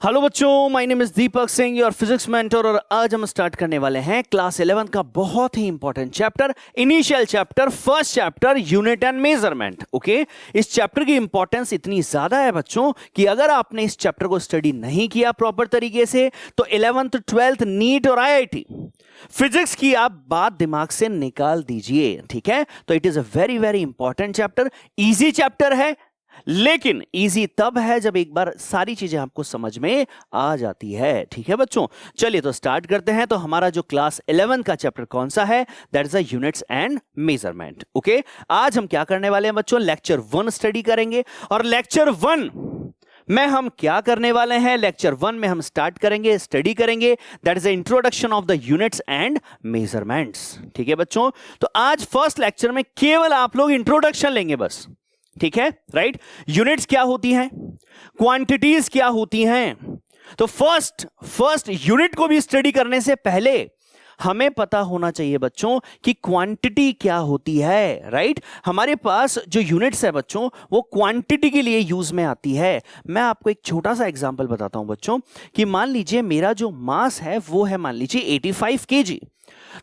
Hello बच्चों, my name is Deepak Singh, your physics mentor. और आज हम स्टार्ट करने वाले हैं क्लास 11 का बहुत ही important chapter, initial chapter, first chapter, unit and measurement. Okay, इस चैप्टर की इंपॉर्टेंस इतनी ज्यादा है बच्चों कि अगर आपने इस चैप्टर को स्टडी नहीं किया प्रॉपर तरीके से तो 11th 12th नीट और आईआईटी फिजिक्स की आप बात दिमाग से निकाल दीजिए। ठीक है, तो it is a very very important chapter. Easy chapter है, लेकिन इजी तब है जब एक बार सारी चीजें आपको समझ में आ जाती है। ठीक है बच्चों, चलिए तो स्टार्ट करते हैं। तो हमारा जो क्लास 11 का चैप्टर कौन सा है? That is the units and measurement. Okay, आज हम क्या करने वाले हैं बच्चों? लेक्चर 1 स्टडी करेंगे। और लेक्चर 1 में हम क्या करने वाले हैं? लेक्चर 1 में हम स्टार्ट करेंगे, स्टडी करेंगे, that is the introduction of the units and measurements. ठीक है बच्चों, तो आज फर्स्ट लेक्चर में केवल आप लोग इंट्रोडक्शन लेंगे बस। ठीक है, राइट। यूनिट्स क्या होती हैं, क्वांटिटीज क्या होती हैं, तो फर्स्ट यूनिट को भी स्टडी करने से पहले हमें पता होना चाहिए बच्चों कि क्वांटिटी क्या होती है। राइट, हमारे पास जो यूनिट्स है बच्चों वो क्वांटिटी के लिए यूज में आती है। मैं आपको एक छोटा सा एग्जांपल बताता हूं बच्चों कि मान लीजिए मेरा जो मास है वो है मान लीजिए 85 केजी।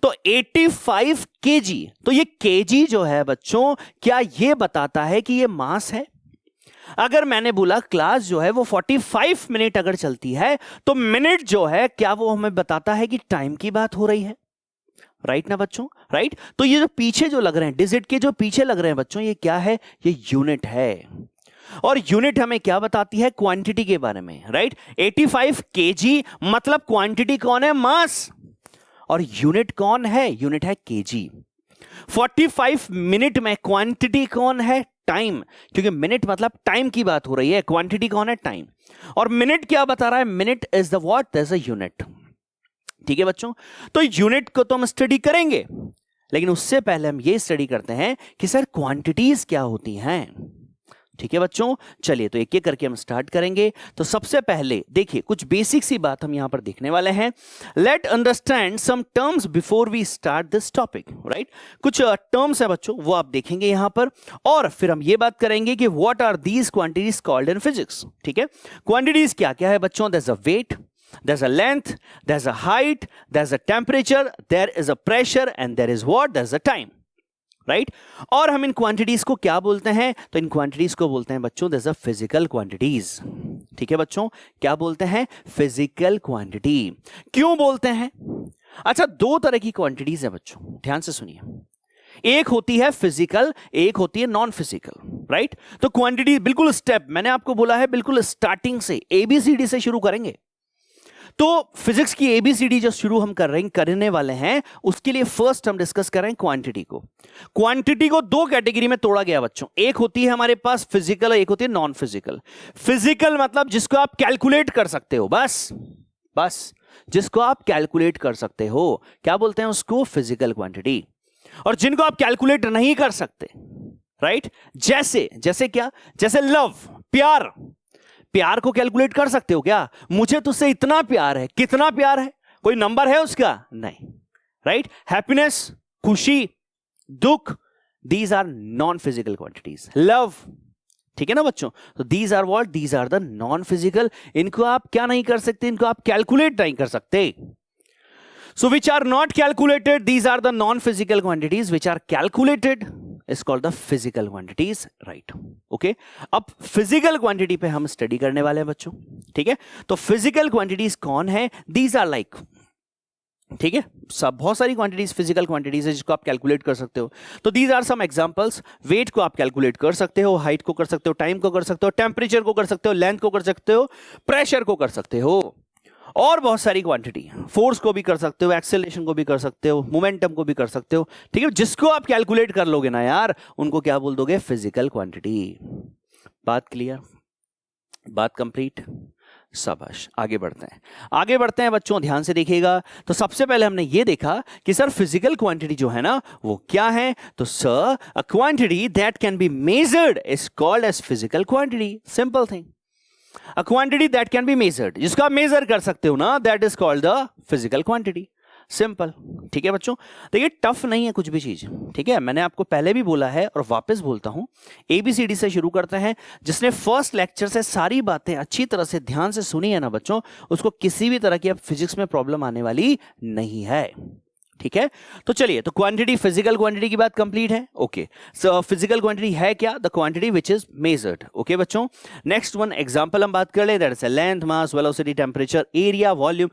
तो 85 केजी, तो ये केजी जो है बच्चों क्या ये बताता है कि ये मास है? अगर मैंने बोला क्लास जो है वो 45 मिनट अगर चलती है तो मिनट जो है क्या वो हमें बताता है कि टाइम की बात हो रही है? राइट ना बच्चों, राइट। तो ये जो पीछे जो लग रहे हैं, डिजिट के जो पीछे लग रहे हैं बच्चों, ये क्या है? ये यूनिट है। और यूनिट हमें क्या बताती है? क्वांटिटी के बारे में। राइट, 85 केजी मतलब क्वांटिटी कौन है? मास। और यूनिट कौन है? यूनिट है केजी। 45 मिनट में क्वांटिटी कौन है? टाइम, क्योंकि मिनट मतलब टाइम की बात हो रही है, क्वांटिटी कौन है? टाइम। और मिनट क्या बता रहा है? Minute is the what? Is a unit. ठीक है बच्चों, तो यूनिट को तो हम स्टडी करेंगे, लेकिन उससे पहले हम ये स्टडी करते हैं कि सर क्वांटिटीज क्या होती हैं। ठीक है बच्चों, चलिए तो एक एक करके हम स्टार्ट करेंगे। तो सबसे पहले देखिए कुछ बेसिक सी बात हम यहां पर देखने वाले हैं। Let understand some terms before we start this topic. Right, कुछ टर्म्स है बच्चों वो आप देखेंगे यहां पर, और फिर हम ये बात करेंगे कि what are these quantities called in physics. ठीक है, क्वांटिटीज क्या क्या है बच्चों? There is a weight, there's a length, there's a height, there's a temperature, there is a pressure, and there is what? There's a time. Right, और हम इन quantities को क्या बोलते हैं? तो इन क्वांटिटीज को बोलते हैं बच्चों there's a physical quantities। ठीक है बच्चों, क्या बोलते हैं? Physical quantity. क्यों बोलते हैं? अच्छा, दो तरह की क्वांटिटीज है बच्चों, ध्यान से सुनिए। एक होती है फिजिकल, एक होती है नॉन फिजिकल। राइट, तो क्वांटिटी बिल्कुल स्टेप मैंने आपको बोला है, बिल्कुल स्टार्टिंग से ABCD से शुरू करेंगे। तो फिजिक्स की ABCD जो शुरू हम करने वाले हैं, उसके लिए फर्स्ट हम डिस्कस कर रहे हैं क्वांटिटी को। क्वांटिटी को दो कैटेगरी में तोड़ा गया बच्चों, एक होती है हमारे पास फिजिकल और एक होती है नॉन फिजिकल। फिजिकल मतलब जिसको आप कैलकुलेट कर सकते हो, बस जिसको आप कैलकुलेट कर सकते हो, क्या बोलते हैं उसको? Physical quantity. और जिनको आप कैलकुलेट नहीं कर सकते, राइट, जैसे क्या? जैसे लव, प्यार। प्यार को कैलकुलेट कर सकते हो क्या? मुझे तुझसे इतना प्यार है, कितना प्यार है? कोई नंबर है उसका? नहीं। राइट, हैप्पीनेस, खुशी, दुख, these are non physical quantities. Love, ठीक है ना बच्चों, तो these are what? These are the non physical. इनको आप क्या नहीं कर सकते? इनको आप कैलकुलेट नहीं कर सकते। So which are not calculated, these are the non-physical quantities. Which are calculated is called the physical quantities, right? Okay. अब physical quantity पे हम स्टडी करने वाले हैं बच्चों। ठीक है, तो physical quantities कौन है? These are like, ठीक है, सब बहुत सारी क्वांटिटीज फिजिकल क्वांटिटीज है जिसको आप कैलकुलेट कर सकते हो। तो these are some examples. Weight को आप कैलकुलेट कर सकते हो, हाइट को कर सकते हो, टाइम को कर सकते हो, टेम्परेचर को कर सकते हो, लेंथ को कर सकते हो, प्रेशर को कर सकते हो, और बहुत सारी क्वांटिटी। फोर्स को भी कर सकते हो, एक्सेलरेशन को भी कर सकते हो, मोमेंटम को भी कर सकते हो। ठीक है, जिसको आप कैलकुलेट कर लोगे ना यार, उनको क्या बोल दोगे? Physical quantity. बात क्लियर? बात कंप्लीट? शाबाश, आगे बढ़ते हैं बच्चों, ध्यान से देखिएगा। तो सबसे पहले हमने ये देखा कि सर फिजिकल क्वांटिटी जो है ना वो क्या है? तो sir a quantity that can be measured is called as physical quantity. Simple thing. A quantity that can be measured, जिसको आप मेजर कर सकते हो ना, that is called the physical quantity। Simple. ठीक है बच्चों, देखिए टफ नहीं है कुछ भी चीज। ठीक है, मैंने आपको पहले भी बोला है और वापस बोलता हूं, ABCD से शुरू करते हैं। जिसने फर्स्ट लेक्चर से सारी बातें अच्छी तरह से ध्यान से सुनी है ना बच्चों, उसको किसी भी तरह की अब फिजिक्स में प्रॉब्लम आने वाली नहीं है। ठीक है, तो चलिए, तो क्वांटिटी, फिजिकल क्वांटिटी की बात कंप्लीट है। ओके, सो फिजिकल क्वांटिटी है क्या? The quantity which is measured. Okay बच्चों, नेक्स्ट वन एग्जांपल हम बात कर ले, that is length, mass, velocity, temperature, area, volume,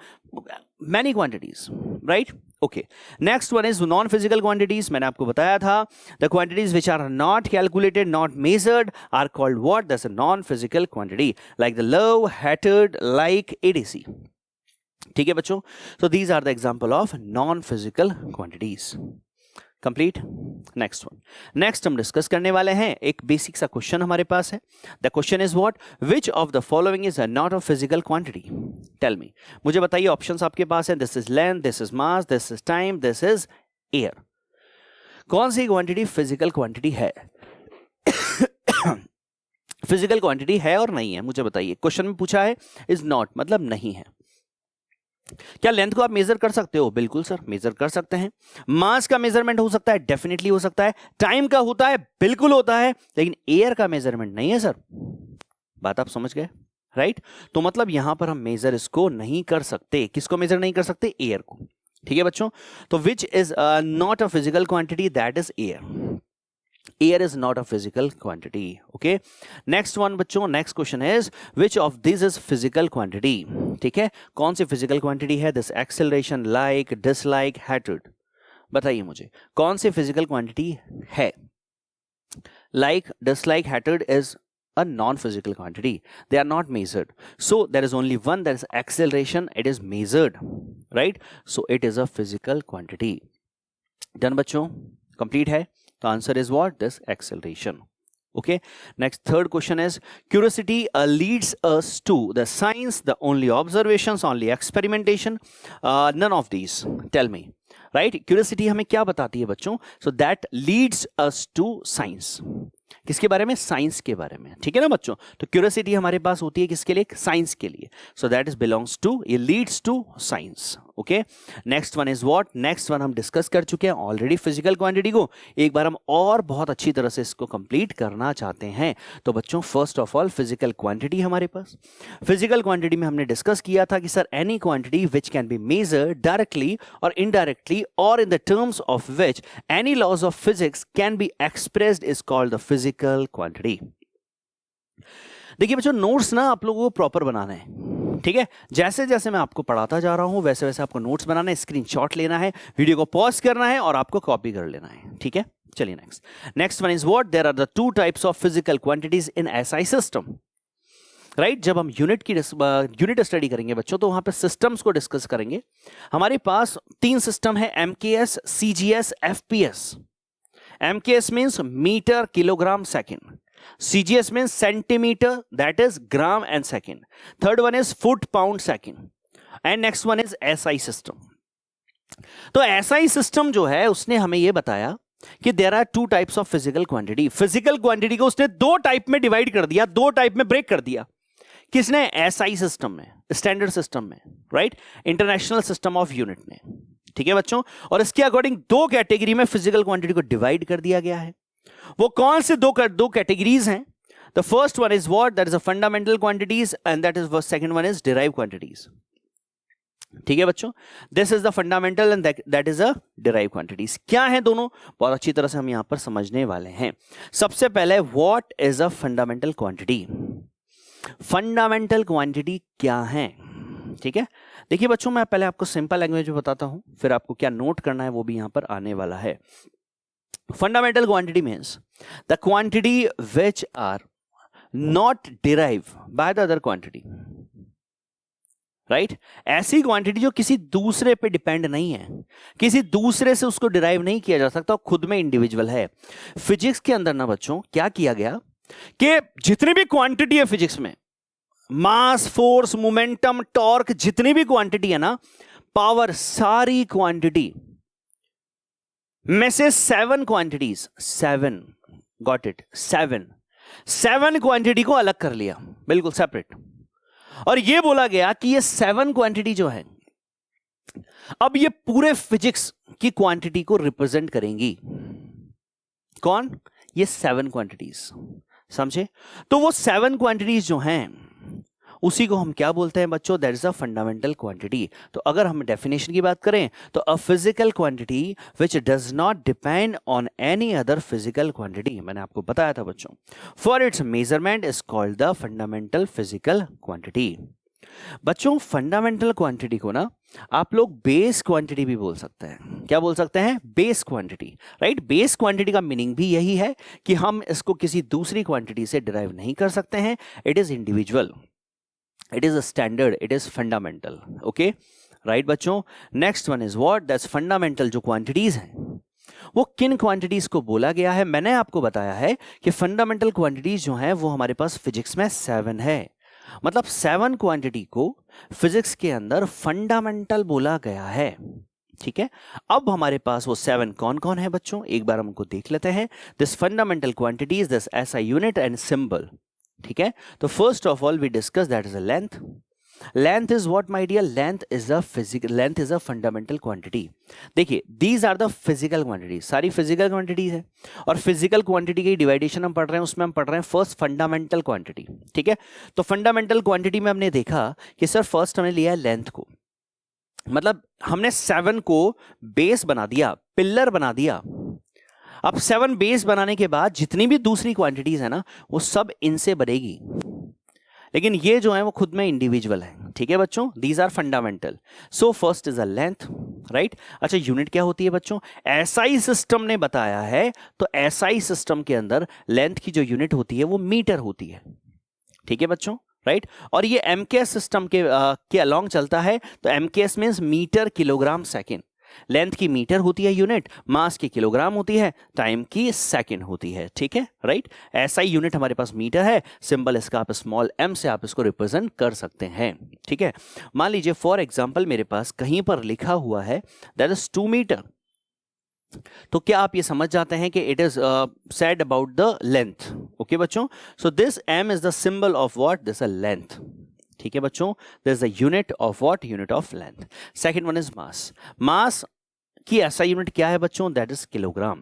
many quantities, right? Okay, next one is non physical quantities. मैंने आपको बताया था, the quantities which are not calculated, not measured are called what? That's a non physical quantity, like the love, hated, like, etc. ठीक है बच्चों, so these are the example of non-physical quantities. Complete. Next one. Next हम discuss करने वाले हैं एक basic सा question हमारे पास है. The question is what? Which of the following is not a physical quantity? Tell me. मुझे बताइए, ऑप्शंस आपके पास हैं. This is length, this is mass, this is time, this is air. कौन सी क्वांटिटी फिजिकल क्वांटिटी है? Physical क्वांटिटी है और नहीं है, मुझे बताइए. क्वेश्चन में पूछा है इज नॉट, मतलब नहीं है. क्या लेंथ को आप मेजर कर सकते हो? बिल्कुल सर, मेजर कर सकते हैं. मास का मेजरमेंट हो सकता है, डेफिनेटली हो सकता है. टाइम का होता है, बिल्कुल होता है. लेकिन एयर का मेजरमेंट नहीं है सर. बात आप समझ गए, राइट? तो मतलब यहां पर हम मेजर इसको नहीं कर सकते. किसको मेजर नहीं कर सकते? एयर को. ठीक है बच्चों, तो which is not a physical quantity? That is air. Air is not a physical quantity. Okay, next one बच्चों, next question is which of these is physical quantity? ठीक है, कौन सी physical quantity है? This acceleration, like, dislike, hatred. बताइए मुझे, कौन सी physical quantity है? Like, dislike, hatred is a non-physical quantity. They are not measured. So there is only one, that is acceleration. It is measured, right? So it is a physical quantity. Done बच्चों, complete है. The answer is what? This acceleration. Okay, next, third question is curiosity leads us to the science, the only observations, only experimentation, none of these. Tell me, right? Curiosity हमें क्या बताती है बच्चों? So that leads us to science. किसके बारे में? Science के बारे में. ठीक है ना बच्चों, तो क्यूरियोसिटी हमारे पास होती है किसके लिए? साइंस के लिए. So that is belongs to, ये leads to science. Okay, next one is what? Next one हम डिस्कस कर चुके हैं ऑलरेडी फिजिकल क्वांटिटी को. एक बार हम और बहुत अच्छी तरह से इसको कंप्लीट करना चाहते हैं. तो बच्चों, first of all physical quantity हमारे पास. फिजिकल क्वांटिटी में हमने डिस्कस किया था कि sir any quantity which can be measured directly और इनडायरेक्टली और in the terms of which any laws of physics can be expressed is called the physical quantity. देखिए बच्चों, नोट्स ना आप लोगों को प्रॉपर बनाना है. ठीक है, जैसे जैसे मैं आपको पढ़ाता जा रहा हूं वैसे वैसे आपको नोट्स बनाना है, स्क्रीनशॉट लेना है, वीडियो को पॉज करना है और आपको कॉपी कर लेना है. ठीक है, चलिए next one is what? There are the two types of physical quantities in SI system. Right, जब हम यूनिट स्टडी करेंगे बच्चों, तो वहां पे सिस्टम्स को डिस्कस करेंगे. हमारे पास 3 सिस्टम है, MKS, CGS, FPS. MKS means meter, kilogram, second. CGS means centimeter, that is gram and second. Third one is foot, pound, second. And next one is SI system. तो SI system जो है उसने हमें ये बताया कि there are 2 types of physical quantity. Physical quantity को उसने 2 टाइप में डिवाइड कर दिया, 2 टाइप में ब्रेक कर दिया. किसने? SI सिस्टम में, स्टैंडर्ड सिस्टम में, right? International system of unit में. ठीक है बच्चों, और इसके अकॉर्डिंग 2 कैटेगरी में फिजिकल क्वांटिटी को डिवाइड कर दिया गया है. वो कौन से दो कैटेगरीज हैं? The first one is what? That is a fundamental quantities and that is second one is derive quantities. ठीक है बच्चों, this is the fundamental and that is a derive quantities. क्या है दोनों? बहुत अच्छी तरह से हम यहां पर समझने वाले हैं. सबसे पहले, what is a fundamental quantity? Fundamental quantity क्या है? ठीक है, देखिए बच्चों, मैं पहले आपको सिंपल लैंग्वेज में बताता हूं, फिर आपको क्या नोट करना है वो भी यहां पर आने वाला है. Fundamental quantity means the quantity which are not derive by the other quantity. Right, ऐसी क्वांटिटी जो किसी दूसरे पे डिपेंड नहीं है, किसी दूसरे से उसको डिराइव नहीं किया जा सकता, खुद में इंडिविजुअल है. फिजिक्स के अंदर ना बच्चों क्या किया गया कि जितनी भी क्वांटिटी है फिजिक्स में, मास, फोर्स, मोमेंटम, टॉर्क, जितनी भी क्वांटिटी है ना, पावर, सारी क्वांटिटी में से 7 क्वांटिटीज, 7, गॉट इट, 7 क्वांटिटी को अलग कर लिया, बिल्कुल सेपरेट. और यह बोला गया कि ये 7 क्वांटिटी जो है अब ये पूरे फिजिक्स की क्वांटिटी को रिप्रेजेंट करेंगी कौन? ये 7 क्वांटिटीज, समझे? तो वो 7 क्वांटिटीज जो हैं उसी को हम क्या बोलते हैं बच्चों? That is a fundamental quantity. तो अगर हम डेफिनेशन की बात करें तो a physical quantity which does not depend on any other physical quantity, मैंने आपको बताया था बच्चों, for its measurement is called the fundamental physical quantity. बच्चों फंडामेंटल क्वांटिटी को ना आप लोग बेस क्वांटिटी भी बोल सकते हैं। क्या बोल सकते हैं? Base quantity, right? Base quantity का मीनिंग भी यही है कि हम इसको किसी दूसरी क्वांटिटी से डिराइव नहीं कर सकते हैं। It is individual, it is a standard, it is fundamental. Okay, right बच्चों? Next one is what? That's fundamental. जो क्वांटिटीज हैं वो किन क्वांटिटीज को बोला गया है? मैंने आपको बताया है कि फंडामेंटल क्वांटिटीज जो हैं वो हमारे पास फिजिक्स में 7 है। मतलब 7 क्वांटिटी को फिजिक्स के अंदर फंडामेंटल बोला गया है। ठीक है, अब हमारे पास वो 7 कौन कौन है बच्चों? एक बार हमको देख लेते हैं। This fundamental quantities, this SI unit and symbol. ठीक है, तो first of all we discuss that is a length. Length is what my dear? Length is a fundamental quantity. देखिए, these are the physical quantities, सारी physical quantities है। और physical quantity की डिवाइडेशन हम पढ़ रहे हैं, उसमें हम पढ़ रहे हैं फर्स्ट फंडामेंटल क्वांटिटी। ठीक है, तो फंडामेंटल क्वांटिटी में हमने देखा कि सर फर्स्ट हमने लिया है लेंथ को, मतलब हमने 7 को बेस बना दिया, पिलर बना दिया। अब 7 बेस बनाने के बाद जितनी भी दूसरी क्वांटिटीज है ना वो सब इनसे बनेगी, लेकिन ये जो है वो खुद में इंडिविजुअल है। ठीक है बच्चों, these are fundamental. So first is a length, right? अच्छा, यूनिट क्या होती है बच्चों? एसआई सिस्टम ने बताया है, तो एसआई सिस्टम के अंदर लेंथ की जो यूनिट होती है वो मीटर होती है। ठीक है बच्चों, राइट? और ये एमकेएस सिस्टम के अलोंग चलता है, तो MKS means metre kilogram second. Length की मीटर होती है यूनिट, मास की किलोग्राम होती है, टाइम की सेकंड होती है। ठीक है, राइट? ऐसा ही यूनिट हमारे पास मीटर है, सिंबल इसका आप स्मॉल m से आप इसको रिप्रेजेंट कर सकते हैं। ठीक है, मान लीजिए फॉर एग्जांपल मेरे पास कहीं पर लिखा हुआ है दैट इज 2 मीटर, तो क्या आप ये समझ जाते हैं कि it is said about the length? Okay बच्चों, so this m is the symbol of what? This a length. ठीक है बच्चों, this is the unit of what? Unit of length. Second one is mass. Mass की ऐसा unit क्या है बच्चों? That is kilogram,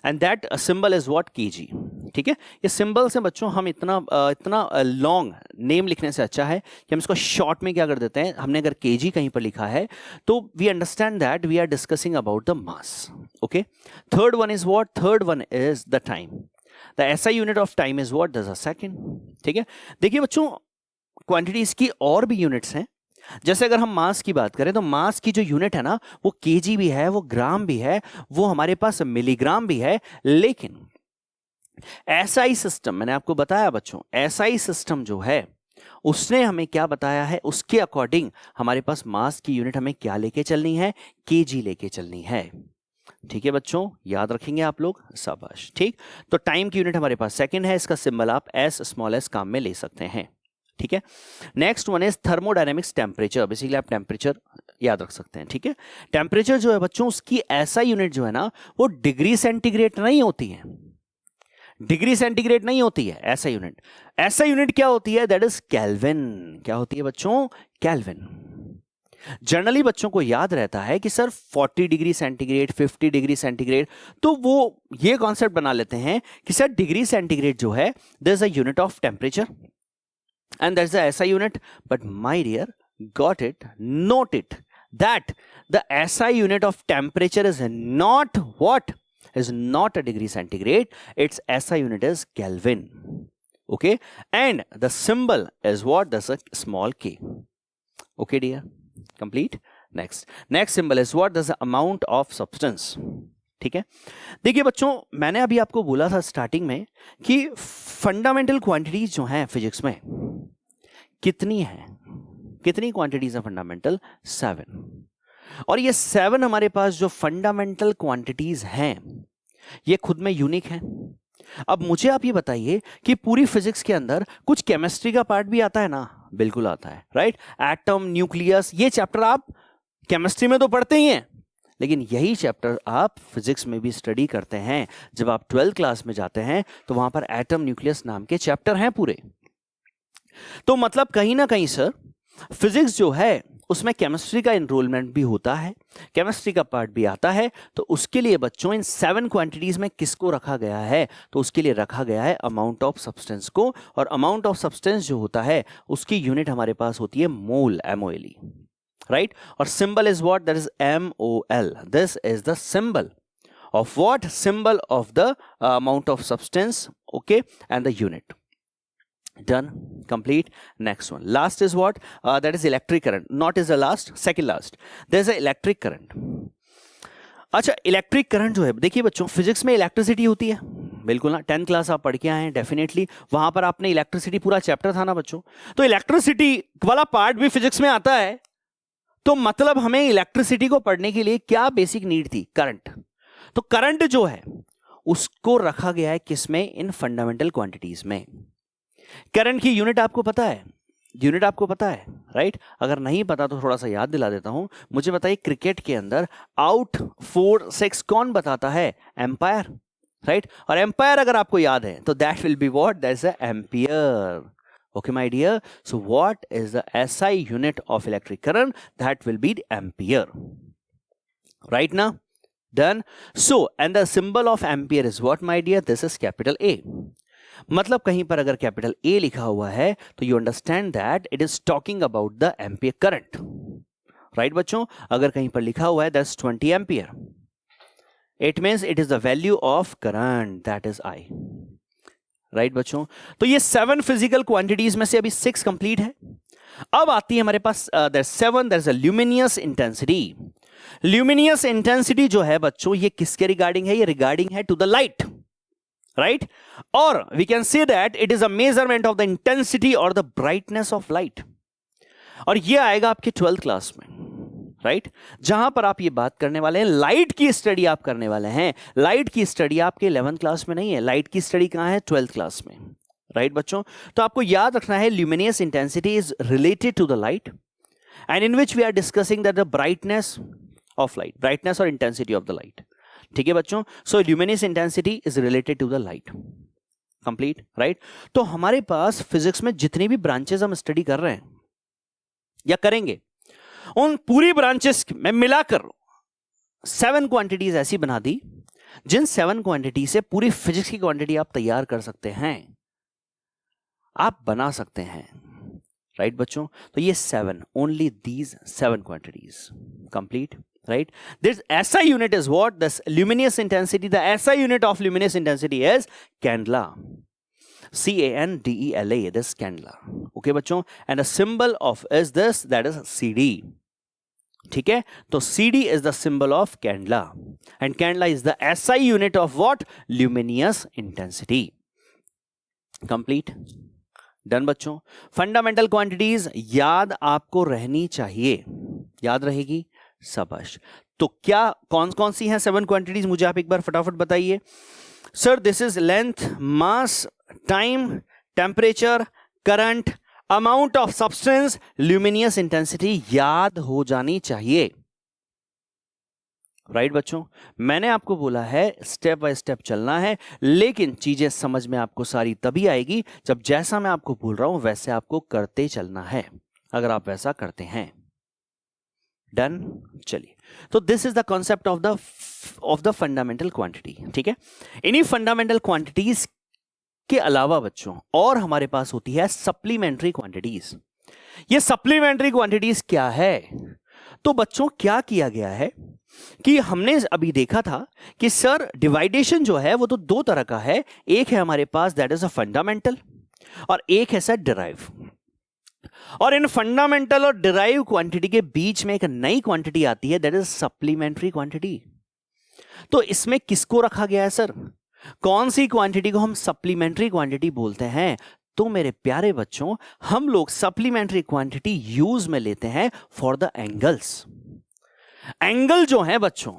and that symbol is what? Kg. ठीक है, ये सिंबल से बच्चों हम इतना लॉन्ग नेम लिखने से अच्छा है कि हम इसको शॉर्ट में क्या कर देते हैं, हमने अगर केजी कहीं पर लिखा है तो we understand that we are discussing about the mass. Okay, third one is what? Third one is the time. The SI unit of time is what? That's a second. ठीक है, देखिए बच्चों क्वांटिटीज की और भी यूनिट्स हैं। जैसे अगर हम मास की बात करें तो मास की जो यूनिट है ना वो केजी भी है, वो ग्राम भी है, वो हमारे पास मिलीग्राम भी है। लेकिन एसआई सिस्टम, मैंने आपको बताया बच्चों, एसआई सिस्टम जो है उसने हमें क्या बताया है, उसके अकॉर्डिंग हमारे पास मास की यूनिट हमें क्या लेके चलनी है? केजी लेके चलनी है। ठीक है बच्चों, याद रखेंगे आप लोग, शाबाश। ठीक, तो टाइम की यूनिट हमारे पास सेकंड है, इसका सिंबल आप एस स्मॉल एस काम में ले सकते हैं। ठीक है, next one is thermodynamics, temperature. Basically आप टेम्परेचर याद रख सकते हैं। ठीक है, टेम्परेचर जो है बच्चों उसकी ऐसा यूनिट जो है ना वो डिग्री सेंटीग्रेड नहीं होती है, डिग्री सेंटीग्रेड नहीं होती है ऐसा यूनिट। ऐसा यूनिट क्या होती है? That is kelvin. क्या होती है बच्चों? केल्विन। जनरली बच्चों को याद रहता है कि sir 40 degree centigrade, 50 degree centigrade, तो वो ये कॉन्सेप्ट बना लेते हैं कि सर डिग्री सेंटीग्रेड जो है this is a unit of temperature and that's the SI unit. But my dear, got it, note it that the SI unit of temperature is not what? Is not a degree centigrade. Its SI unit is Kelvin. Okay, and the symbol is what? That's a small k. Okay dear, complete. Next symbol is what? That's the amount of substance. ठीक है, देखिए बच्चों मैंने अभी आपको बोला था starting में कि फंडामेंटल क्वांटिटीज जो हैं फिजिक्स में कितनी हैं? कितनी क्वांटिटीज हैं फंडामेंटल? 7। और ये 7 हमारे पास जो फंडामेंटल क्वांटिटीज हैं ये खुद में यूनिक हैं। अब मुझे आप ये बताइए कि पूरी फिजिक्स के अंदर कुछ केमिस्ट्री का पार्ट भी आता है ना? बिल्कुल आता है, राइट? एटम, न्यूक्लियस, ये चैप्टर आप केमिस्ट्री में तो पढ़ते ही हैं, लेकिन यही चैप्टर आप फिजिक्स में भी स्टडी करते हैं। जब आप 12th क्लास में जाते हैं तो वहां पर एटम, न्यूक्लियस नाम के चैप्टर हैं पूरे। तो मतलब कहीं ना कहीं सर फिजिक्स जो है उसमें केमिस्ट्री का इनरोलमेंट भी होता है, केमिस्ट्री का पार्ट भी आता है, तो उसके लिए बच्चों इन 7 क्वांटिटीज में किसको रखा गया है, तो उसके लिए रखा गया है अमाउंट ऑफ सब्सटेंस को, और अमाउंट ऑफ सब्सटेंस जो होता है उसकी यूनिट हमारे पास होती है मोल, MOLE, राइट। और symbol is what, that is MOL। This is the symbol of what? Symbol of the amount of substance, okay, and the unit. Done, complete. Next one, last is what? That is electric current. Not is the last, second last. There's a electric current. अच्छा, electric current जो है, देखिए बच्चों physics में electricity होती है, बिल्कुल ना, 10th क्लास आप पढ़ के आए हैं डेफिनेटली, वहां पर आपने इलेक्ट्रिसिटी पूरा चैप्टर था ना बच्चों, तो इलेक्ट्रिसिटी वाला पार्ट भी फिजिक्स में आता है। तो मतलब हमें इलेक्ट्रिसिटी को पढ़ने के लिए क्या बेसिक नीड थी? करंट। तो करंट जो है उसको रखा गया है किसमें? इन फंडामेंटल क्वांटिटीज में। करंट की यूनिट आपको पता है? यूनिट आपको पता है, राइट? अगर नहीं पता तो थोड़ा सा याद दिला देता हूं। मुझे बताइए, क्रिकेट के अंदर आउट 4 6 कौन बताता है? Empire, right? और एम्पायर अगर आपको याद है तो that will be what? That is ampere. Okay, my dear. So what is the SI unit of electric current? That will be the ampere. Right now? Done. So, and the symbol of ampere is what, my dear? This is capital A. मतलब कहीं पर अगर capital A लिखा हुआ है तो you understand that it is talking about the ampere current. Right बच्चों? अगर कहीं पर लिखा हुआ है that's 20 ampere. It means it is the value of current, that is I. Right बच्चों? तो ये 7 फिजिकल क्वांटिटीज में से अभी 6 कंप्लीट है। अब आती है हमारे पास there's 7, there's a luminous intensity. Luminous intensity जो है बच्चों ये किसके रिगार्डिंग है? ये रिगार्डिंग है टू द लाइट, राइट? और we can say that it is a measurement of the intensity और द ब्राइटनेस ऑफ लाइट। और ये आएगा आपके 12th क्लास में, राइट? जहां पर आप ये बात करने वाले हैं, लाइट की स्टडी आप करने वाले हैं। लाइट की स्टडी आपके 11th क्लास में नहीं है, लाइट की स्टडी कहां है? 12th क्लास में, राइट बच्चों? तो आपको याद रखना है luminous intensity is related to the light and in which we are discussing that the brightness of light, brightness और इंटेंसिटी ऑफ द लाइट। ठीक है बच्चों? So luminous intensity is related to the light. Complete, right? तो हमारे पास physics में जितनी भी branches हम स्टडी कर रहे हैं या करेंगे, उन पूरी ब्रांचेस में मिलाकर 7 क्वांटिटीज ऐसी बना दी जिन 7 क्वांटिटी से पूरी फिजिक्स की क्वांटिटी आप तैयार कर सकते हैं, आप बना सकते हैं, राइट बच्चों? तो ये 7, only these 7 quantities complete, right? This SI unit is what? This luminous intensity, the SI unit of luminous intensity is candela. CANDELA, this candela. Okay बच्चों? And the symbol of is this, that is CD. ठीक है? तो CD is the symbol of candela. And candela is the SI unit of what? Luminous intensity. Complete? Done बच्चों? Fundamental quantities याद आपको रहनी चाहिए। याद रहेगी? शाबाश। तो क्या कौन कौन सी हैं 7 क्वांटिटीज? मुझे आप एक बार फटाफट बताइए। Sir this is length, mass, time, temperature, current, amount of substance, luminous intensity याद हो जानी चाहिए, राइट बच्चों? मैंने आपको बोला है स्टेप बाय स्टेप चलना है, लेकिन चीजें समझ में आपको सारी तभी आएगी जब जैसा मैं आपको बोल रहा हूं वैसे आपको करते चलना है, अगर आप वैसा करते हैं। डन? चलिए, तो this is the concept of the fundamental quantity. ठीक है? इन्हीं फंडामेंटल क्वांटिटीज के अलावा बच्चों और हमारे पास होती है सप्लीमेंट्री क्वांटिटीज। ये सप्लीमेंट्री क्वांटिटीज क्या है? तो बच्चों क्या किया गया है कि हमने अभी देखा था कि सर डिवाइडेशन जो है वो तो 2 तरह का है। एक है हमारे पास दैट इज अ फंडामेंटल और एक है सर डिराइव। और इन फंडामेंटल और डिराइव क्वांटिटी के बीच में एक नई क्वांटिटी आती है दैट इज सप्लीमेंट्री क्वांटिटी। तो इसमें किसको रखा गया है सर? कौन सी क्वांटिटी को हम सप्लीमेंट्री क्वांटिटी बोलते हैं? तो मेरे प्यारे बच्चों, हम लोग सप्लीमेंट्री क्वांटिटी यूज में लेते हैं फॉर द एंगल्स। एंगल जो है बच्चों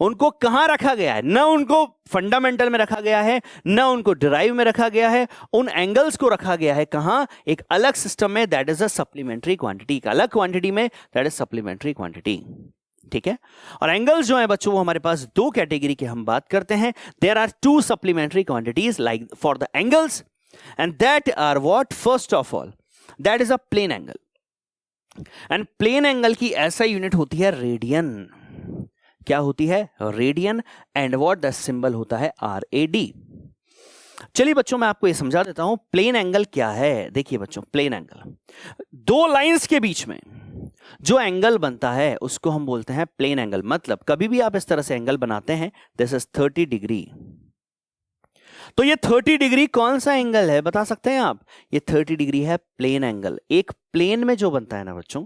उनको कहां रखा गया है? न उनको फंडामेंटल में रखा गया है, न उनको डिराइव में रखा गया है। उन एंगल्स को रखा गया है कहां? एक अलग सिस्टम में, that is a supplementary quantity. एक अलग क्वांटिटी में, दैट इज सप्लीमेंट्री क्वांटिटी। ठीक है? और एंगल्स जो है बच्चों वो हमारे पास 2 कैटेगरी के हम बात करते हैं। There are 2 supplementary quantities like for the angles, and that are what? First of all, that is a plane angle. And plane angle की ऐसा यूनिट होती है रेडियन। क्या होती है? Radian. And what the symbol होता है RAD। चलिए बच्चों मैं आपको ये समझा देता हूं प्लेन एंगल क्या है। देखिए बच्चों, प्लेन एंगल, दो लाइंस के बीच में जो एंगल बनता है उसको हम बोलते हैं प्लेन एंगल। मतलब कभी भी आप इस तरह से एंगल बनाते हैं, दिस इज 30 डिग्री, तो ये 30 डिग्री कौन सा एंगल है बता सकते हैं आप? ये 30 डिग्री है प्लेन एंगल। एक प्लेन में जो बनता है ना बच्चों,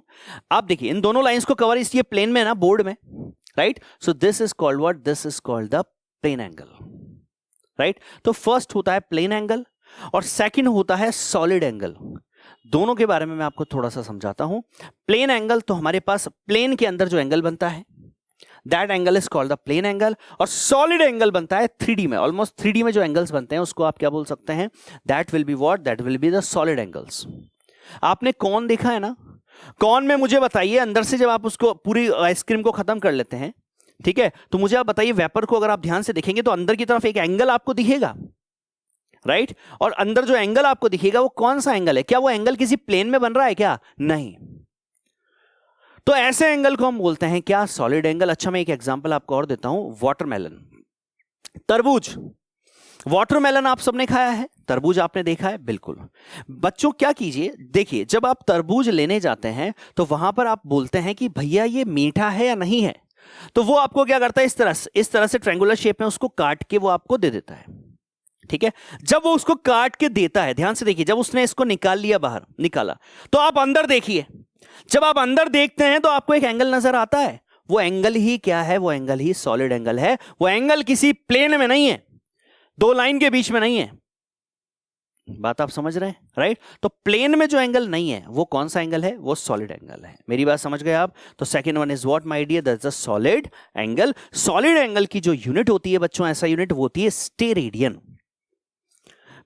आप देखिए इन दोनों लाइंस को कवर इसलिए प्लेन में है ना, बोर्ड में, right? So this is called what? This is called the plane angle, right? तो फर्स्ट होता है प्लेन एंगल और सेकंड होता है सॉलिड एंगल। दोनों के बारे में मैं आपको थोड़ा सा समझाता हूं। प्लेन एंगल तो हमारे पास प्लेन के अंदर जो एंगल बनता है, that angle is called the plane angle. और सॉलिड एंगल बनता है 3D में, ऑलमोस्ट 3D में जो एंगल्स बनते हैं उसको आप क्या बोल सकते हैं? That will be what? That will be the solid angles. आपने कौन देखा है ना? कौन में मुझे बताइए, अंदर से जब आप उसको पूरी आइसक्रीम को खत्म कर लेते हैं, ठीक है, तो मुझे आप बताइए वेपर को अगर आप ध्यान से देखेंगे तो अंदर की तरफ एक एंगल आपको दिखेगा, राइट? और अंदर जो एंगल आपको दिखेगा वो कौन सा एंगल है? क्या वो एंगल किसी प्लेन में बन रहा है क्या? नहीं। तो ऐसे एंगल को हम बोलते हैं क्या? Solid angle. अच्छा मैं एक एग्जांपल आपको और देता हूं, वाटरमेलन, तरबूज। वाटरमेलन आप सबने खाया है, तरबूज आपने देखा है, बिल्कुल। बच्चों क्या कीजिए, देखिए जब आप तरबूज लेने जाते हैं तो वहां पर आप बोलते हैं कि भैया ये मीठा है या नहीं है, तो वो आपको क्या करता है? इस तरह से ट्रायंगुलर शेप में उसको काट के वो आपको दे देता है, ठीक है? जब वो उसको काट के देता है, ध्यान से देखिए, जब उसने इसको निकाल लिया, बाहर निकाला, तो आप अंदर देखिए, जब आप अंदर देखते हैं तो आपको एक एंगल नजर आता है। वो एंगल ही क्या है? वो एंगल ही सॉलिड एंगल है। वो एंगल किसी प्लेन में नहीं है, दो लाइन के बीच में नहीं है। बात आप समझ रहे हैं, राइट? तो प्लेन में जो एंगल नहीं है वो कौन सा एंगल है? वो सॉलिड एंगल है। मेरी बात समझ गए आप? तो second one is what my dear? That's a solid angle. Solid angle की जो यूनिट होती है बच्चों, ऐसा यूनिट वो होती है स्टेरेडियन।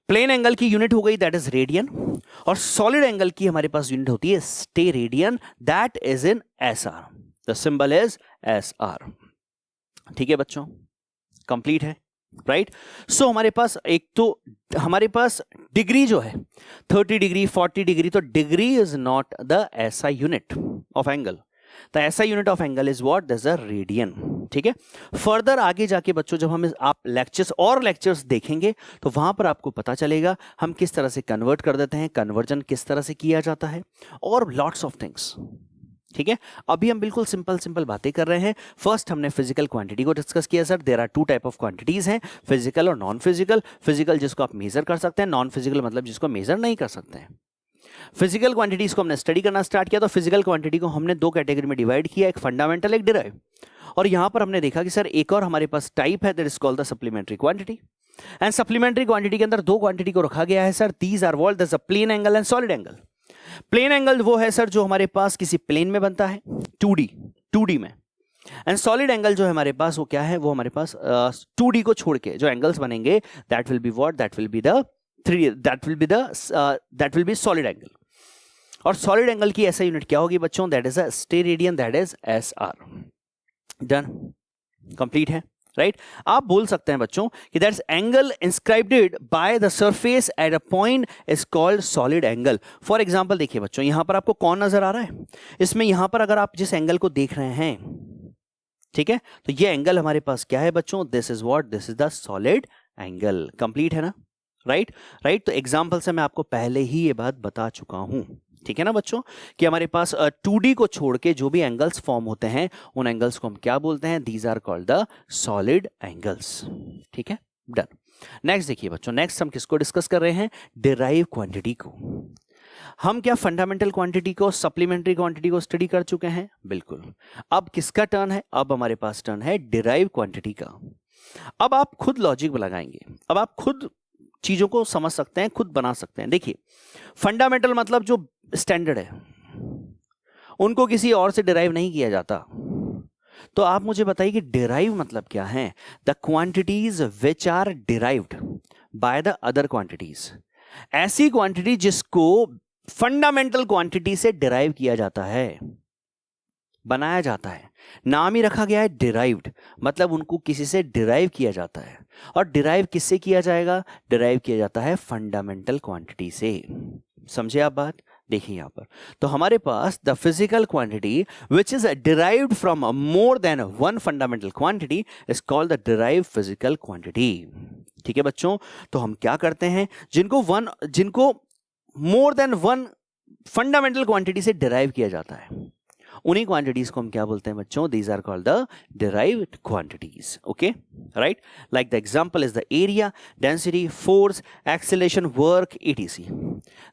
प्लेन एंगल की यूनिट हो गई दैट इज रेडियन, और सॉलिड एंगल की हमारे पास यूनिट होती है steradian, that is in SR। The symbol is SR। ठीक है बच्चों, कंप्लीट है, राइट? सो हमारे पास एक तो हमारे पास डिग्री जो है 30 डिग्री 40 डिग्री, तो degree is not the SI unit of angle. The SI unit of angle is what? That's a radian. ठीक है, फर्दर आगे जाके बच्चों जब हम आप लेक्चर्स देखेंगे तो वहां पर आपको पता चलेगा हम किस तरह से कन्वर्ट कर देते हैं, कन्वर्जन किस तरह से किया जाता है, और लॉट्स ऑफ थिंग्स। ठीक है, अभी हम बिल्कुल सिंपल बातें कर रहे हैं। फर्स्ट हमने फिजिकल क्वांटिटी को डिस्कस किया sir. There are two type of quantities हैं, फिजिकल और नॉन फिजिकल। फिजिकल जिसको आप मेजर कर सकते हैं, नॉन फिजिकल मतलब जिसको मेजर नहीं कर सकते हैं। फिजिकल क्वांटिटीज को हमने स्टडी करना स्टार्ट किया तो फिजिकल क्वांटिटी को हमने दो कैटेगरी में डिवाइड किया, एक फंडामेंटल, एक डिराइव। और यहां पर हमने देखा कि सर एक और हमारे पास टाइप है, that is called the supplementary quantity. And supplementary quantity के अंदर दो क्वांटिटी को रखा गया है sir, these are what? That's a plane angle and solid angle. Plane angle वो है सर जो हमारे पास किसी प्लेन में बनता है 2D में, एंड सॉलिड एंगल जो है हमारे पास वो क्या है? वो हमारे पास 2D को छोड़ के जो एंगल्स बनेंगे that will be what? That will B solid angle. और सॉलिड एंगल की ऐसा यूनिट क्या होगी बच्चों? That is a steradian, that is SR। Done, complete है, राइट? आप बोल सकते हैं बच्चों कि that's angle inscribed by the surface at a point is called solid angle. For example देखिए बच्चों, यहां पर आपको कौन नजर आ रहा है? इसमें यहां पर अगर आप जिस एंगल को देख रहे हैं, ठीक है, तो ये एंगल हमारे पास क्या है बच्चों? This is what? This is the solid angle. Complete है ना, राइट? तो एग्जाम्पल से मैं आपको पहले ही ये बात बता चुका हूं, ठीक है ना बच्चों, कि हमारे पास 2D को छोड़ के जो भी एंगल्स फॉर्म होते हैं उन एंगल्स को हम क्या बोलते हैं? These are called the solid angles. ठीक है, डन। नेक्स्ट देखिए बच्चों, नेक्स्ट हम किसको डिस्कस कर रहे हैं? डिराइव क्वांटिटी को। हम क्या फंडामेंटल क्वांटिटी को, सप्लीमेंट्री क्वांटिटी को स्टडी कर चुके हैं? बिल्कुल। अब किसका टर्न है? अब हमारे पास टर्न है डिराइव क्वांटिटी का। अब आप खुद लॉजिक लगाएंगे, अब आप खुद चीजों को समझ सकते हैं, खुद बना सकते हैं। देखिए, फंडामेंटल मतलब जो स्टैंडर्ड है उनको किसी और से डिराइव नहीं किया जाता। तो आप मुझे बताइए कि डिराइव मतलब क्या है? The quantities which are derived by the other quantities. ऐसी क्वांटिटी जिसको फंडामेंटल क्वांटिटी से डिराइव किया जाता है, बनाया जाता है, नाम ही रखा गया है डिराइव्ड, मतलब उनको किसी से डिराइव किया जाता है। और डिराइव किससे किया जाएगा? डिराइव किया जाता है फंडामेंटल क्वांटिटी से। समझे आप बात? देखिए यहां पर, तो हमारे पास the physical quantity which is derived from more than one fundamental quantity is called the derived physical quantity. ठीक है बच्चों, तो हम क्या करते हैं, जिनको more than one fundamental quantity से डिराइव किया जाता है, उन्हीं क्वांटिटीज को हम क्या बोलते हैं बच्चों, these are called the derived quantities. Okay, right, like the example is the area, density, force, acceleration, work, etc.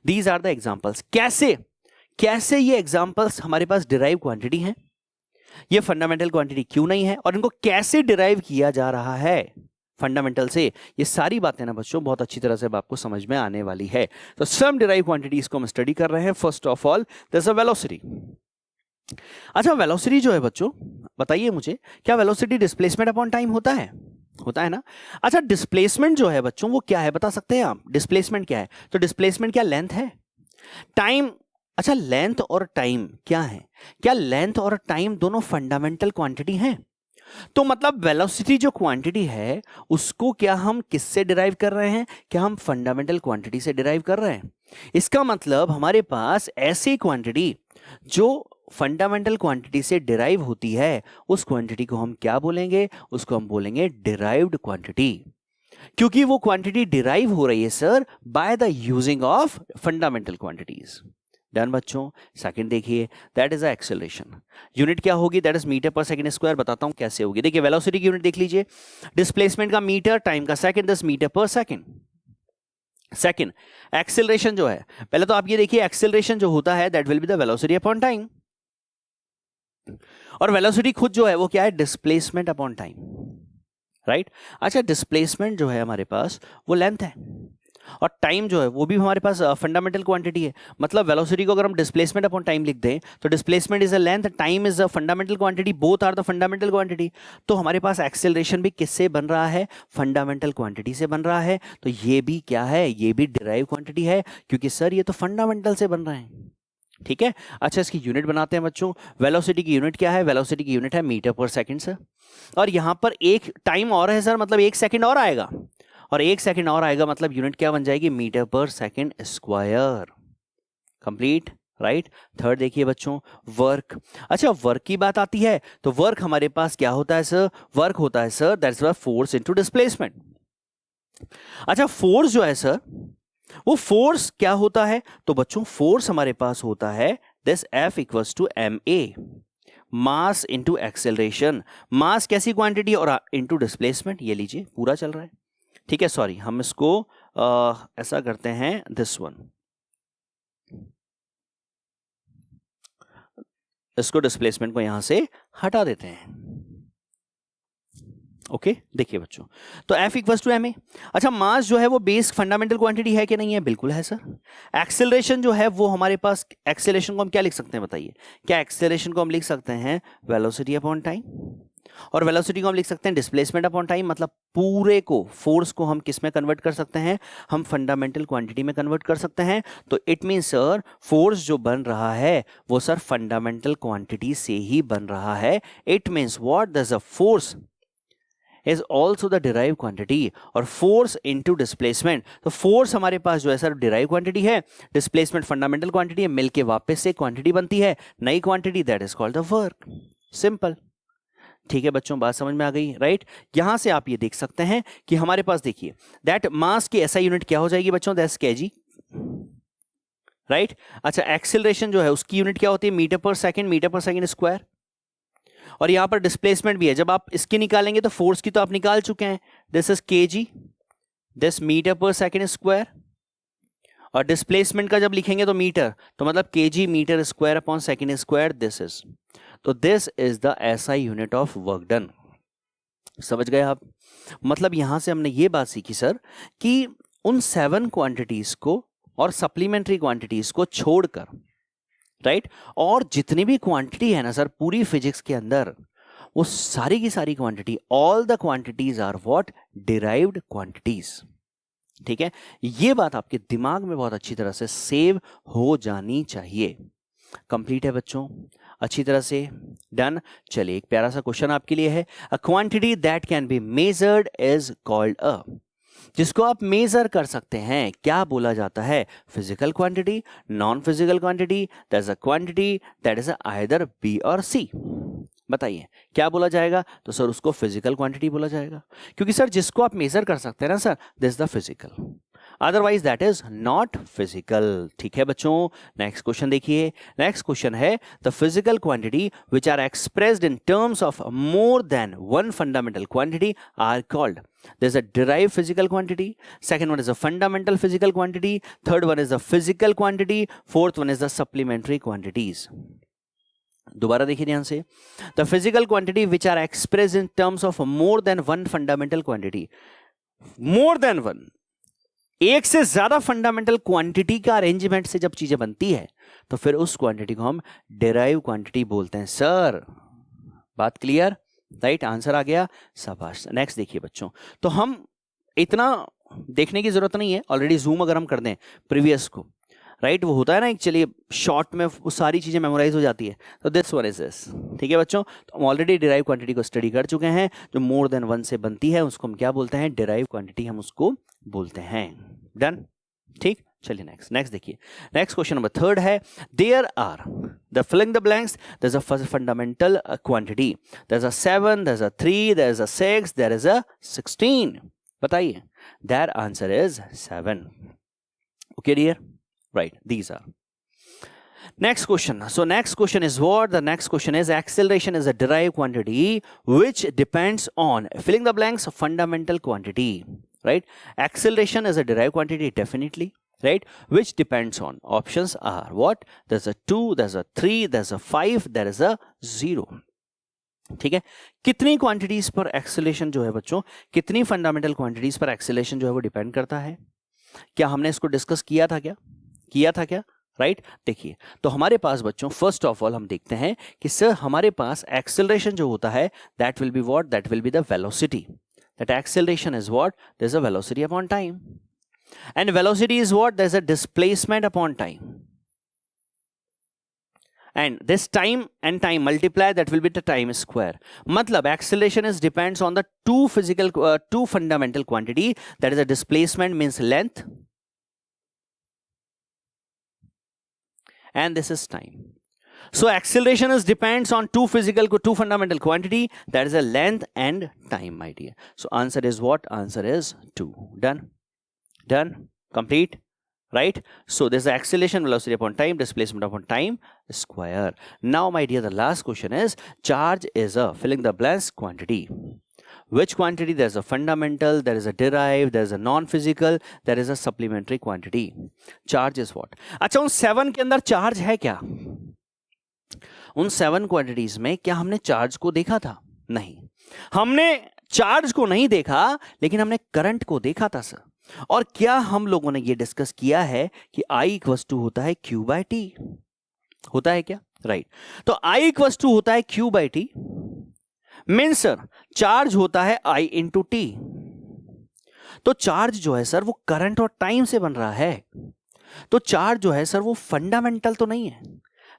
These are the examples. कैसे ये एग्जांपल्स हमारे पास डिराइव क्वांटिटी हैं, ये फंडामेंटल क्वांटिटी क्यों नहीं है, और इनको कैसे डिराइव किया जा रहा है फंडामेंटल से, ये सारी बातें ना बच्चों बहुत अच्छी तरह से अब आपको समझ में आने वाली है। तो सम डिराइव क्वांटिटीज को हम स्टडी कर रहे हैं। First of all there is a velocity. अच्छा, वेलोसिटी जो है बच्चों, बताइए मुझे, क्या वेलोसिटी डिस्प्लेसमेंट अपॉन टाइम होता है? होता है ना। अच्छा, डिस्प्लेसमेंट जो है बच्चों वो क्या है, बता सकते हैं आप? डिस्प्लेसमेंट क्या है? तो डिस्प्लेसमेंट क्या लेंथ है, टाइम? अच्छा, लेंथ और टाइम क्या है? क्या लेंथ और टाइम दोनों फंडामेंटल क्वांटिटी हैं? तो मतलब वेलोसिटी जो क्वांटिटी है उसको क्या हम किससे डिराइव कर रहे हैं? क्या हम फंडामेंटल क्वांटिटी से डिराइव कर रहे हैं? इसका मतलब हमारे पास ऐसी क्वांटिटी जो फंडामेंटल क्वांटिटी से डिराइव होती है, उस क्वांटिटी को हम क्या बोलेंगे? उसको हम बोलेंगे डिराइव्ड क्वांटिटी, क्योंकि वो क्वांटिटी डिराइव हो रही है sir by the using of fundamental quantities. Done बच्चों। सेकंड देखिए, दैट इज एक्सेलरेशन। यूनिट क्या होगी? That is metre per second square. बताता हूं कैसे होगी। देखिए, वेलोसिटी की यूनिट देख लीजिए, डिस्प्लेसमेंट का मीटर, टाइम का second, 10 metre per second. Second, acceleration जो है, पहले तो आप ये देखिए, एक्सेलरेशन जो होता है that will be the velocity upon time, और वेलोसिटी खुद जो है वो क्या है? Displacement upon time, right. अच्छा, डिस्प्लेसमेंट जो है हमारे पास वो लेंथ है, और टाइम जो है वो भी हमारे पास फंडामेंटल क्वांटिटी है। मतलब वेलोसिटी को अगर हम डिस्प्लेसमेंट अपॉन टाइम लिख दें तो displacement is a length, time is a fundamental quantity, both are the fundamental quantity. तो हमारे पास एक्सेलरेशन भी किससे बन रहा है? फंडामेंटल क्वांटिटी से बन रहा है। तो ये भी क्या है? ये भी डिराइव क्वांटिटी है, क्योंकि सर ये तो फंडामेंटल से बन रहे हैं। ठीक है। अच्छा, इसकी यूनिट बनाते हैं बच्चों। वेलोसिटी की यूनिट क्या है? वेलोसिटी की यूनिट है मीटर पर सेकंड सर, और यहां पर एक टाइम और है सर, मतलब 1 सेकंड और आएगा, और 1 सेकंड और आएगा, मतलब यूनिट क्या बन जाएगी? Metre per second square. Complete, right. Third देखिए बच्चों, वर्क। अच्छा, वर्क की बात आती है तो वर्क हमारे पास क्या होता है सर? वर्क होता है sir that's the force into displacement. अच्छा, फोर्स जो है सर, वो फोर्स क्या होता है? तो बच्चों फोर्स हमारे पास होता है this F equals to ma, mass into acceleration. Mass कैसी क्वांटिटी और इनटू डिस्प्लेसमेंट। ये लीजिए पूरा चल रहा है। ठीक है, सॉरी, हम इसको ऐसा करते हैं, दिस वन, इसको डिस्प्लेसमेंट को यहां से हटा देते हैं। ओके, देखिए बच्चों, तो F इक्वल्स टू ma। अच्छा, मास जो है वो बेस फंडामेंटल क्वांटिटी है कि नहीं है? बिल्कुल है सर। एक्सेलरेशन जो है वो हमारे पास, एक्सेलरेशन को हम क्या लिख सकते हैं बताइए? क्या एक्सेलरेशन को हम लिख सकते हैं वेलोसिटी अपॉन टाइम, और वेलोसिटी को हम लिख सकते हैं डिस्प्लेसमेंट अपॉन टाइम। मतलब पूरे को, फोर्स को हम किस में कन्वर्ट कर सकते हैं? हम फंडामेंटल क्वांटिटी में कन्वर्ट कर सकते हैं। तो इट मीन सर फोर्स जो बन रहा है वो सर फंडामेंटल क्वांटिटी से ही बन रहा है। It means what? That's a force is also the derived quantity, और force into displacement। तो force हमारे पास जो है सर derived quantity है, displacement fundamental quantity है, मिलके वापस से quantity बनती है, नई quantity, that is called the work। Simple। ठीक है बच्चों, बात समझ में आ गई, राइट। यहां से आप ये देख सकते हैं कि हमारे पास देखिए दैट मास की SI यूनिट क्या हो जाएगी बच्चों? That's kg, right. अच्छा, एक्सेलरेशन जो है उसकी यूनिट क्या होती है? मीटर पर सेकंड स्क्वायर, और यहां पर डिस्प्लेसमेंट भी है। जब आप इसकी निकालेंगे तो फोर्स की तो आप निकाल चुके हैं, this is kg, this metre per second square, और डिस्प्लेसमेंट का जब लिखेंगे तो मीटर, तो मतलब kg metre square upon second square, this is, तो this is the SI unit of work done. समझ गए आप? मतलब यहां से हमने ये बात सीखी सर कि उन 7 क्वांटिटीज को और सप्लीमेंट्री क्वांटिटीज को छोड़कर, राइट, और जितनी भी क्वांटिटी है ना सर पूरी फिजिक्स के अंदर, वो सारी की सारी quantity, all the quantities are what? Derived quantities. ठीक है, ये बात आपके दिमाग में बहुत अच्छी तरह से सेव हो जानी चाहिए। कंप्लीट है बच्चों, अच्छी तरह से डन। चलिए, एक प्यारा सा क्वेश्चन आपके लिए है। अ quantity that can be measured is called a, जिसको आप मेजर कर सकते हैं, क्या बोला जाता है? Physical quantity, non physical quantity, that is a quantity that is either B और सी। बताइए क्या बोला जाएगा? तो सर उसको फिजिकल क्वांटिटी बोला जाएगा, क्योंकि सर जिसको आप मेजर कर सकते हैं ना sir, this is the physical, otherwise that is not physical. ठीक है बच्चों, नेक्स्ट क्वेश्चन देखिए। नेक्स्ट क्वेश्चन है the physical quantity which are expressed in terms of more than one fundamental quantity are called. There's a derived physical quantity, second one is a fundamental physical quantity, third one is the physical quantity, fourth one is the supplementary quantities. दोबारा देखिए ध्यान से, the physical quantity which are expressed in terms of more than one fundamental quantity, more than one, एक से ज्यादा fundamental quantity का arrangement से जब चीजें बनती है तो फिर उस क्वांटिटी को हम डेराइव क्वांटिटी बोलते हैं। सर बात क्लियर? राइट, आंसर आ गया, शाबाश। नेक्स्ट देखिए बच्चों, तो हम इतना देखने की जरूरत नहीं है, ऑलरेडी जूम अगर हम कर दें प्रीवियस को, राइट, वो होता है ना, एक चलिए शॉर्ट में वो सारी चीजें मेमोराइज हो जाती है, तो दिस वन इज दिस। ठीक है बच्चों, तो हम ऑलरेडी डिराइव क्वांटिटी को स्टडी कर चुके हैं, जो मोर देन वन से बनती है उसको हम क्या बोलते हैं? डिराइव क्वांटिटी हम उसको बोलते हैं। डन, ठीक, चलिए नेक्स्ट देखिए। नेक्स्ट क्वेश्चन नंबर थर्ड है, there are the filling the blanks, there is a fundamental quantity, there is a 7, there is a 3, there is a 6, there is a 16। बताइए, there answer is 7। Okay dear, right, these are. Next question. So next question is what? The next question is acceleration is a derived quantity which depends on filling the blanks fundamental quantity, right? Acceleration is a derived quantity, definitely, right? Which depends on, options are what? There's a 2, there's a 3, there's a 5, there is a 0. ठीक है, कितनी quantities पर acceleration जो है बच्चों, कितनी fundamental quantities पर acceleration जो है वो डिपेंड करता है? क्या हमने इसको डिस्कस किया था क्या? राइट, देखिए, तो हमारे पास बच्चों फर्स्ट ऑफ ऑल हम देखते हैं कि सर हमारे पास एक्सेलरेशन जो होता है that will be what? That will be the velocity. That acceleration is what? There is a velocity upon time, and velocity is what? There is a displacement upon time, and this time and time multiply, that will be the time square. मतलब acceleration is depends on the two fundamental quantity, that is a displacement means length, and this is time. So acceleration is depends on two fundamental quantity, that is a length and time, my dear. So answer is what? Answer is 2. Done, complete. Right, so there's the acceleration, velocity upon time, displacement upon time square. Now my dear, the last question is, charge is a filling the blanks quantity. Which quantity? There's a fundamental, there is a derived, there is a non-physical, there is a supplementary quantity. Charge is what? अच्छा, उन 7 के अंदर charge है क्या? उन 7 quantities में क्या हमने चार्ज को देखा था? नहीं, हमने चार्ज को नहीं देखा, लेकिन हमने करंट को देखा था सर। और क्या हम लोगों ने ये डिस्कस किया है कि I इक्वल्स टू होता है Q बाय टी? होता है क्या? राइट, तो I इक्वल्स टू होता है Q by T, means sir charge होता है I इंटू टी। तो चार्ज जो है सर वो करंट और टाइम से बन रहा है, तो चार्ज जो है सर वो फंडामेंटल तो नहीं है,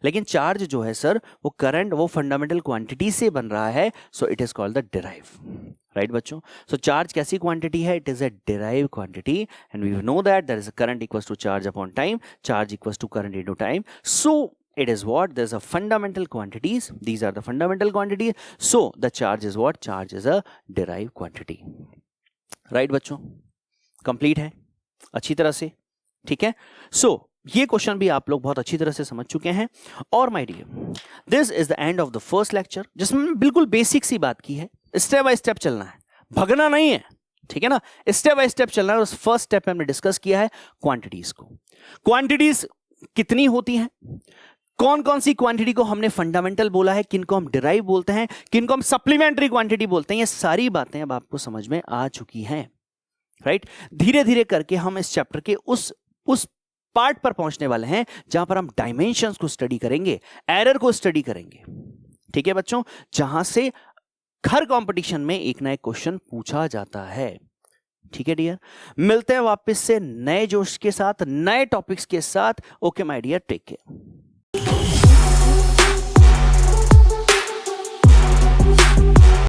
लेकिन चार्ज जो है सर वो करंट, वो फंडामेंटल क्वांटिटी से बन रहा है, so it is called the derive. Right बच्चों, सो चार्ज कैसी क्वांटिटी है? It is a derive quantity, and we know that there is a current equals to charge upon time, charge equals to current into time, so it is what? There's a fundamental quantities, these are the fundamental quantities, so the charge is what? Charge is a derived quantity. Right बच्चों, complete है अच्छी तरह से? ठीक है, so ये question भी आप लोग बहुत अच्छी तरह से समझ चुके हैं। और my dear, this is the end of the first lecture, जिसमें बिल्कुल बेसिक सी बात की है, स्टेप बाय स्टेप चलना है, भगना नहीं है, ठीक है ना, स्टेप बाय स्टेप चलना है। उस फर्स्ट स्टेप में हमने डिस्कस किया है क्वांटिटीज को। क्वांटिटीज कितनी होती हैं, कौन कौन सी क्वांटिटी को हमने फंडामेंटल बोला है, किनको हम डिराइव बोलते हैं, किनको हम सप्लीमेंट्री क्वांटिटी बोलते हैं, ये सारी बातें अब आपको समझ में आ चुकी हैं। राइट, धीरे धीरे करके हम इस चैप्टर के उस पार्ट पर पहुंचने वाले हैं जहां पर हम डायमेंशंस को स्टडी करेंगे, एरर को स्टडी करेंगे। ठीक है बच्चों, जहां से हर कंपटीशन में एक नया क्वेश्चन पूछा जाता है। ठीक है डियर, मिलते हैं वापस से नए जोश के साथ, नए टॉपिक्स के साथ। Okay my dear, take care.